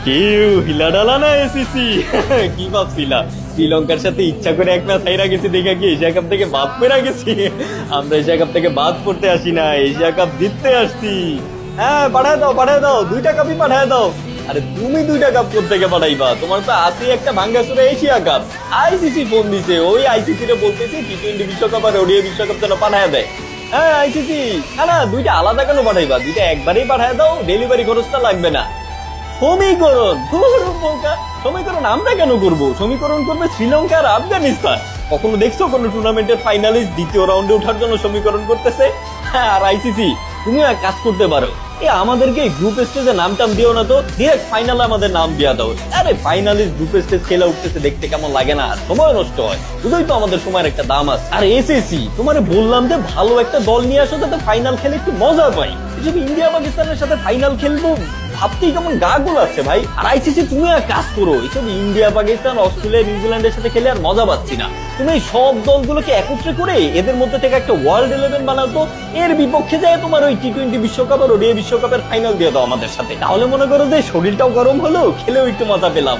কেউ হিলাডালা না এসিসি। কি ভাবছিলা শ্রীলঙ্কার সাথে ইচ্ছা করে এক ম্যাচ হাইরা গেছি দেখা কি এশিয়া কাপ থেকে বাদ পেরা গেছি? আমরা এশিয়া কাপ থেকে বাদ পড়তে আসি না, এশিয়া কাপ জিততে আসছি। হ্যাঁ পাঠায় দাও, 2টা কাপই পাঠায় দাও। আরে তুমি 2টা কাপ কোত্থেকে পাঠাইবা? তোমার তো আছে একটা ভাঙ্গাচোরা এশিয়া কাপ। আইসিসি ফোন দিছে, ওই আইসিসি রে বলতেছি টি-20 বিশ্বকাপ আর ওডিআই বিশ্বকাপ যেন পাঠায় দেয়। হ্যাঁ আইসিসি, না 2টা আলাদা কেন পাঠাইবা? 2টা একবারেই পাঠায় দাও, ডেলিভারি খরচটা লাগবে না। সমীকরণ সমীকরণ আমরা কেন করব? সমীকরণ করবে শ্রীলঙ্কা আর আফগানিস্তান। কখনো দেখছো কোনো টুর্নামেন্টের ফাইনালিস্ট দ্বিতীয় রাউন্ডে ওঠার জন্য সমীকরণ করতেছে? হ্যাঁ, আর আইসিসি তুমিও এক কাজ করতে পারো, আমাদেরকে গ্রুপ স্টেজে নাম টাম দিও না তো, ডিরেক্ট ফাইনালে আমাদের নাম দিয়া দাও। আরে ফাইনালিস্ট গ্রুপ স্টেজ খেলা উঠতেছে দেখতে কেমন লাগে না? সময় নষ্ট হয়, বুঝোই তো আমাদের সময়ের একটা দাম আছে। আর এসএসি তোমারে বললাম যে ভালো একটা দল নিয়ে আসো, যাতে ফাইনাল খেলে একটু মজা পাই। এসব ইন্ডিয়া পাকিস্তানের সাথে ফাইনাল খেলবো ভাবতেই কেমন গা গোলাচ্ছে ভাই। আর আইসিসি তুমি এক কাজ করো, এইসব ইন্ডিয়া পাকিস্তান অস্ট্রেলিয়া নিউজিল্যান্ডের সাথে খেলে আর মজা পাচ্ছি না। তুমি এই সব দলগুলোকে একত্রে করে এদের মধ্যে থেকে একটা ওয়ার্ল্ড 11 বানাতো, এর বিপক্ষে যায় তোমার ওই টি-20 বিশ্বকাপ আর ওডিআই বিশ্বকাপের ফাইনাল দিয়ে দাও আমাদের সাথে। তাহলে মনে করো যে শরীরটাও গরম হলো, খেলেও একটু মজা পেলাম।